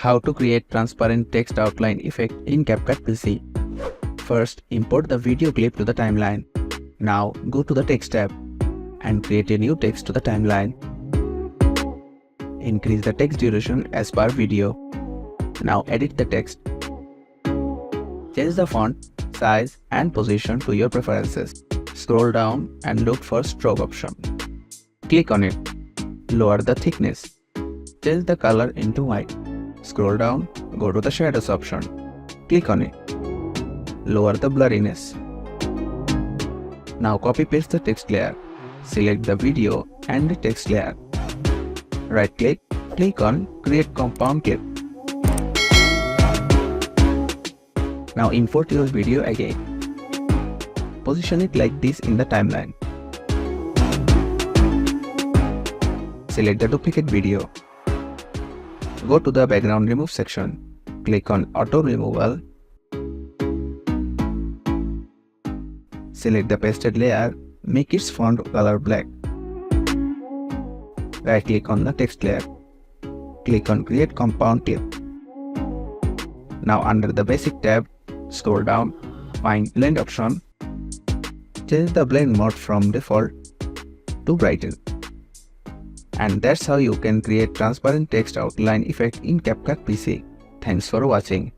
How to create transparent text outline effect in Capcut PC. First, import the video clip to the timeline. Now, go to the Text tab and create a new text to the timeline. Increase the text duration as per video. Now edit the text. Change the font, size and position to your preferences. Scroll down and look for stroke option. Click on it. Lower the thickness. Change the color into white. Scroll down, go to the shadows option. Click on it. Lower the blurriness. Now copy paste the text layer. Select the video and the text layer. Right click, click on Create Compound Clip. Now import your video again. Position it like this in the timeline. Select the duplicate video. Go to the background remove section. Click on auto removal. Select the pasted layer. Make its font color black. Right click on the text layer. Click on create compound clip. Now under the basic tab, scroll down, find blend option. Change the blend mode from default to brighten. And that's how you can create transparent text outline effect in Capcut PC. Thanks for watching.